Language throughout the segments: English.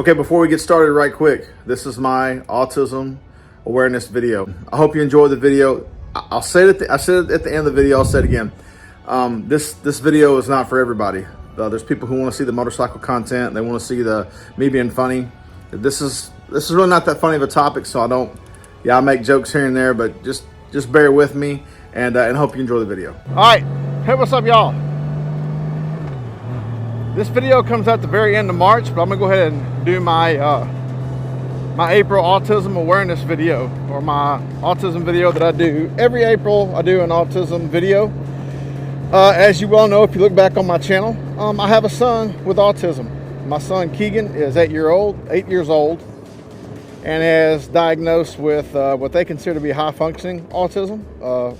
Okay, before we get started right quick, this is my autism awareness video. I hope you enjoy the video. I'll say it I said it at the end of the video, I'll say it again. This video is not for everybody. There's people who want to see the motorcycle content. They want to see me being funny. This is really not that funny of a topic, so I make jokes here and there, but just bear with me and hope you enjoy the video. All right, hey, what's up, y'all? This video comes at the very end of March, but I'm gonna go ahead and do my my April Autism Awareness video, or my autism video that I do. Every April, I do an autism video. As you well know, if you look back on my channel, I have a son with autism. My son Keegan is 8 years old, and is diagnosed with what they consider to be high-functioning autism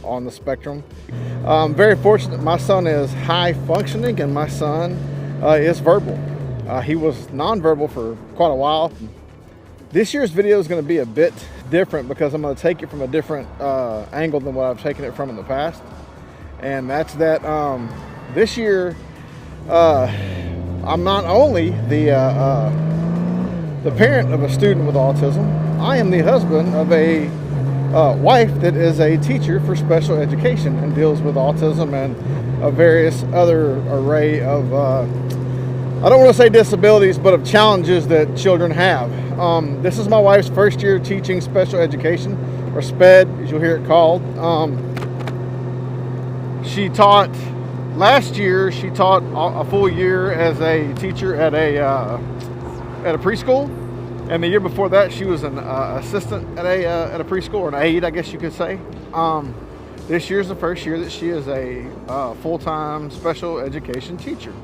on the spectrum. I'm very fortunate my son is high-functioning, and my son is verbal. He was nonverbal for quite a while. This year's video is going to be a bit different because I'm going to take it from a different angle than what I've taken it from in the past. And that's that this year I'm not only the parent of a student with autism, I am the husband of a wife that is a teacher for special education and deals with autism and a various other array of I don't want to say disabilities, but of challenges that children have. This is my wife's first year teaching special education, or SPED, as you'll hear it called. Last year she taught a full year as a teacher at a preschool, and the year before that she was an assistant at a preschool, or an aide, I guess you could say. This year's the first year that she is a full-time special education teacher.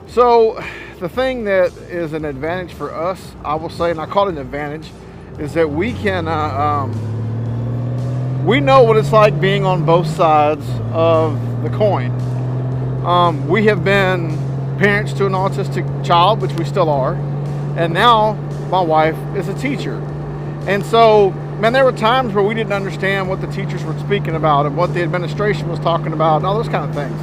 So the thing that is an advantage for us, I will say, and I call it an advantage, is that we can we know what it's like being on both sides of the coin. We have been parents to an autistic child, which we still are, and now my wife is a teacher. And so, man, there were times where we didn't understand what the teachers were speaking about and what the administration was talking about and all those kind of things.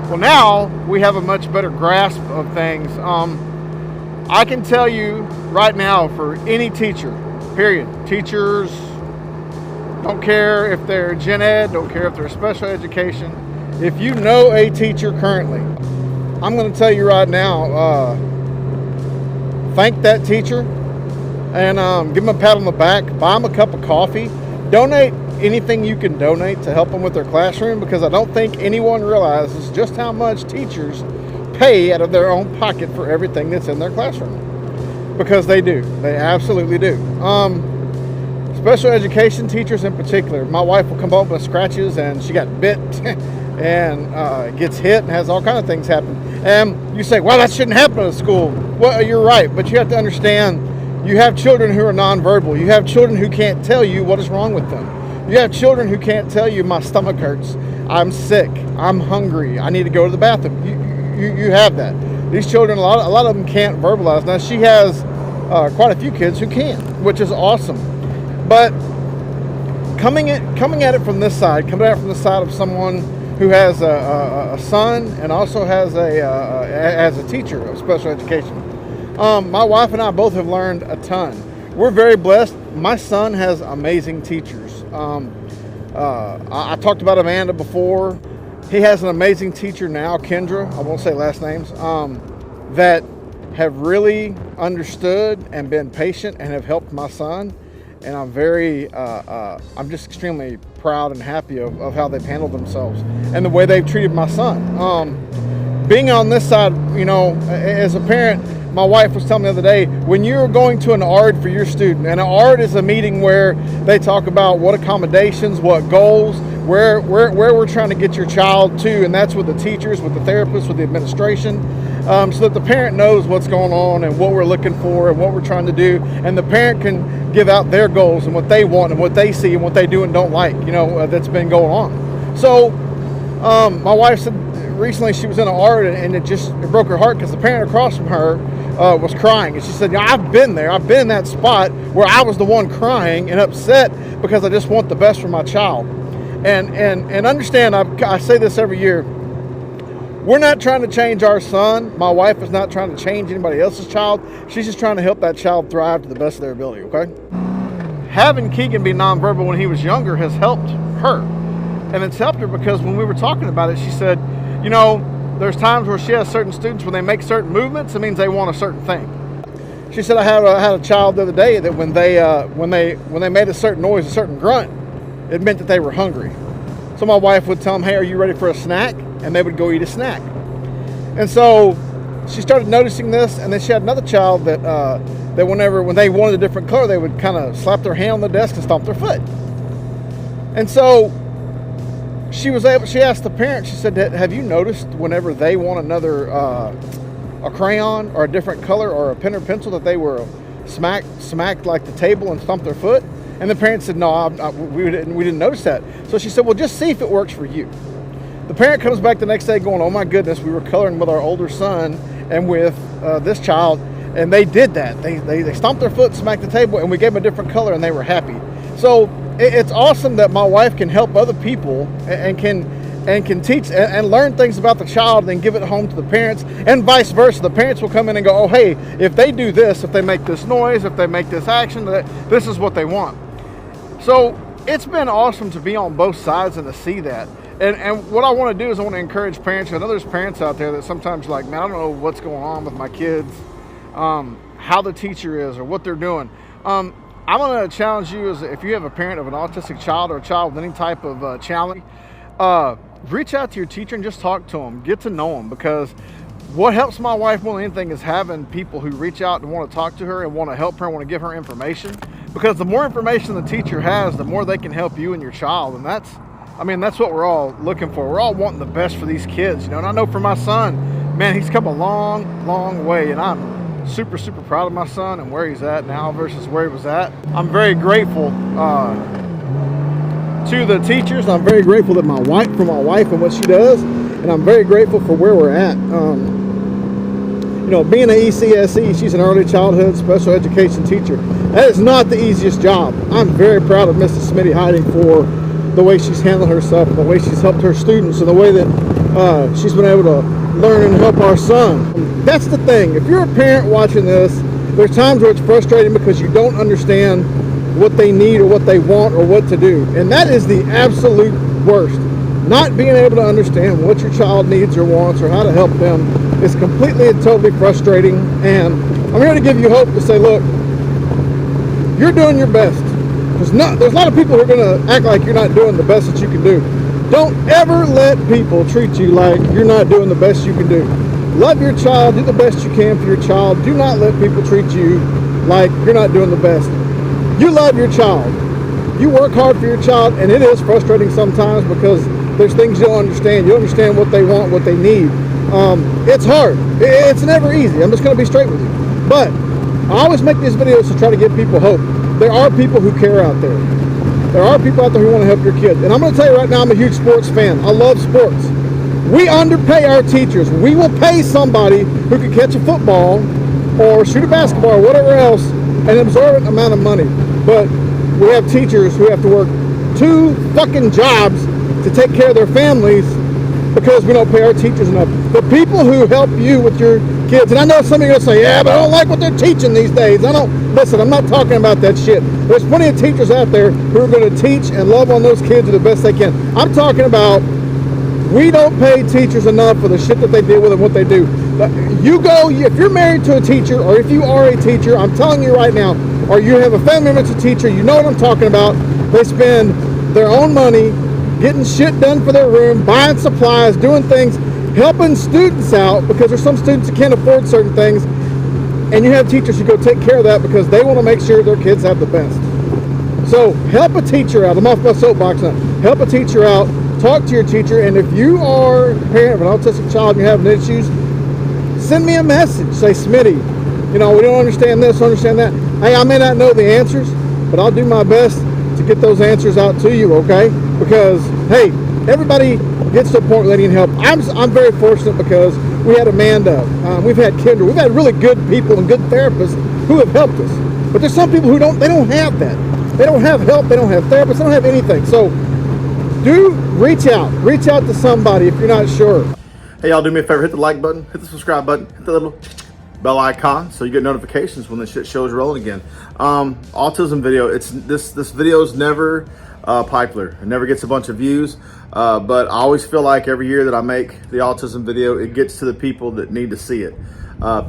Well, now we have a much better grasp of things. I can tell you right now, for any teacher, period, teachers, don't care if they're gen ed, don't care if they're special education, if you know a teacher currently, I'm going to tell you right now, thank that teacher and give them a pat on the back, buy them a cup of coffee, donate anything you can donate to help them with their classroom, because I don't think anyone realizes just how much teachers pay out of their own pocket for everything that's in their classroom, because they do. They absolutely do. Special education teachers in particular, my wife will come home with scratches and she got bit and gets hit and has all kinds of things happen. And you say, well, that shouldn't happen at school. Well, you're right, but you have to understand, you have children who are nonverbal. You have children who can't tell you what is wrong with them. You have children who can't tell you, my stomach hurts, I'm sick, I'm hungry, I need to go to the bathroom. You have that. These children, a lot of them can't verbalize. Now, she has quite a few kids who can, which is awesome. But coming at it from this side, coming at it from the side of someone who has a son and also has as a teacher of special education, my wife and I both have learned a ton. We're very blessed. My son has amazing teachers. I talked about Amanda before. He has an amazing teacher now, Kendra, I won't say last names, that have really understood and been patient and have helped my son. And I'm I'm just extremely proud and happy of how they've handled themselves and the way they've treated my son. Being on this side, you know, as a parent, my wife was telling me the other day, when you're going to an ARD for your student, and an ARD is a meeting where they talk about what accommodations, what goals, where we're trying to get your child to, and that's with the teachers, with the therapists, with the administration, so that the parent knows what's going on and what we're looking for and what we're trying to do, and the parent can give out their goals and what they want and what they see and what they do and don't like, you know, that's been going on. So my wife said recently she was in an ARD and it broke her heart because the parent across from her was crying, and she said, "Yeah, I've been there. I've been in that spot where I was the one crying and upset because I just want the best for my child." And understand, I say this every year. We're not trying to change our son. My wife is not trying to change anybody else's child. She's just trying to help that child thrive to the best of their ability, okay? Having Keegan be nonverbal when he was younger has helped her. And it's helped her because when we were talking about it, she said, you know, there's times where she has certain students, when they make certain movements, it means they want a certain thing. She said, I had a child the other day that when they made a certain noise, a certain grunt, it meant that they were hungry. So my wife would tell them, hey, are you ready for a snack? And they would go eat a snack. And so she started noticing this, and then she had another child that when they wanted a different color, they would kind of slap their hand on the desk and stomp their foot. And so she asked the parent, she said, have you noticed whenever they want another a crayon or a different color or a pen or pencil that they were smacked like the table and stomped their foot? And the parent said, no, we didn't notice that. So she said, well, just see if it works for you. The parent comes back the next day going, oh my goodness, we were coloring with our older son and with this child, and they did that. They stomped their foot, smacked the table, and we gave them a different color, and they were happy. So it's awesome that my wife can help other people and can teach and learn things about the child and then give it home to the parents, and vice versa. The parents will come in and go, oh, hey, if they do this, if they make this noise, if they make this action, this is what they want. So it's been awesome to be on both sides and to see that. And what I want to do is I want to encourage parents. I know there's parents out there that sometimes like, man, I don't know what's going on with my kids, how the teacher is or what they're doing. I'm going to challenge you, as if you have a parent of an autistic child or a child with any type of challenge, reach out to your teacher and just talk to them, get to know them, because what helps my wife more than anything is having people who reach out and want to talk to her and want to help her and want to give her information, because the more information the teacher has, the more they can help you and your child. And that's what we're all looking for. We're all wanting the best for these kids, you know. And I know for my son, man, he's come a long, long way, and I'm super, super proud of my son and where he's at now versus where he was at. I'm very grateful to the teachers. I'm very grateful for my wife and what she does, and I'm very grateful for where we're at. You know, being an ECSE, she's an early childhood special education teacher. That is not the easiest job. I'm very proud of Mrs. Smitty Riding for the way she's handled herself, the way she's helped her students, and the way that she's been able to learn and help our son. That's the thing. If you're a parent watching this, there's times where it's frustrating because you don't understand what they need or what they want or what to do. And that is the absolute worst. Not being able to understand what your child needs or wants or how to help them is completely and totally frustrating. And I'm here to give you hope to say, look, you're doing your best. There's a lot of people who are going to act like you're not doing the best that you can do. Don't ever let people treat you like you're not doing the best you can do. Love your child. Do the best you can for your child. Do not let people treat you like you're not doing the best. You love your child. You work hard for your child, and it is frustrating sometimes because there's things you don't understand. You don't understand what they want, what they need. It's hard. It's never easy. I'm just going to be straight with you. But I always make these videos to try to give people hope. There are people who care out there. There are people out there who want to help your kids. And I'm going to tell you right now, I'm a huge sports fan. I love sports. We underpay our teachers. We will pay somebody who can catch a football or shoot a basketball or whatever else an absorbent amount of money. But we have teachers who have to work 2 fucking jobs to take care of their families because we don't pay our teachers enough. The people who help you with your kids, and I know some of you will say, yeah, but I don't like what they're teaching these days. Listen, I'm not talking about that shit. There's plenty of teachers out there who are going to teach and love on those kids the best they can. I'm talking about, we don't pay teachers enough for the shit that they deal with and what they do. If you're married to a teacher, or if you are a teacher, I'm telling you right now, or you have a family member that's a teacher, you know what I'm talking about. They spend their own money getting shit done for their room, buying supplies, doing things, helping students out, because there's some students that can't afford certain things, and you have teachers who go take care of that because they want to make sure their kids have the best. So help a teacher out. I'm off my soapbox now. Help a teacher out. Talk to your teacher, and if you are a parent of an autistic child and you're having issues, send me a message. Say, Smitty, we don't understand this, understand that. Hey, I may not know the answers, but I'll do my best to get those answers out to you, okay? Because, hey, everybody gets to a point where they need help. I'm very fortunate because we had Amanda, we've had Kendra, we've had really good people and good therapists who have helped us. But there's some people who don't have that. They don't have help, they don't have therapists, they don't have anything. So reach out to somebody if you're not sure. Hey, y'all, do me a favor, hit the like button, hit the subscribe button, hit the little bell icon so you get notifications when the shit show's rolling again. Autism video, this video is never popular. It never gets a bunch of views, but I always feel like every year that I make the autism video, it gets to the people that need to see it.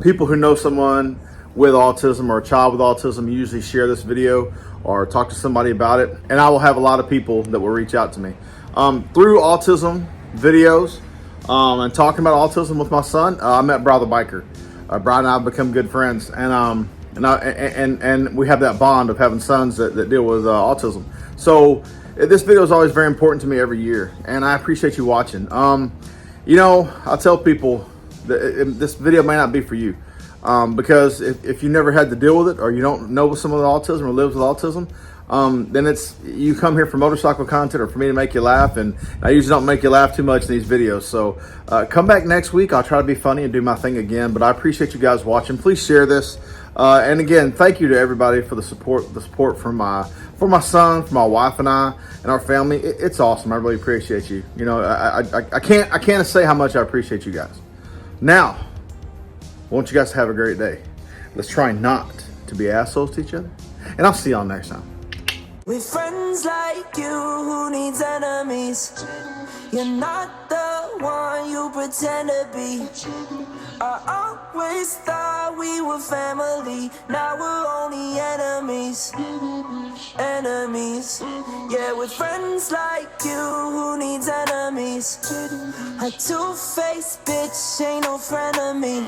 People who know someone with autism or a child with autism usually share this video or talk to somebody about it, and I will have a lot of people that will reach out to me through autism videos and talking about autism with my son. I met Brother Biker. Brian and I have become good friends, and we have that bond of having sons that deal with autism. So this video is always very important to me every year, and I appreciate you watching. You know, I tell people that this video may not be for you. Because if you never had to deal with it, or you don't know someone with autism or lives with autism, then you come here for motorcycle content or for me to make you laugh, and I usually don't make you laugh too much in these videos. So come back next week. I'll try to be funny and do my thing again, but I appreciate you guys watching. Please share this, and again, thank you to everybody for the support from my son, for my wife and I, and our family. It's awesome. I really appreciate you. You know, I can't say how much I appreciate you guys. Now, I want you guys to have a great day. Let's try not to be assholes to each other. And I'll see y'all next time. With friends like you, who needs enemies? You're not the one you pretend to be. I always thought we were family. Now we're only enemies. Enemies. Yeah, with friends like you, who needs enemies? A two-faced bitch ain't no friend of me.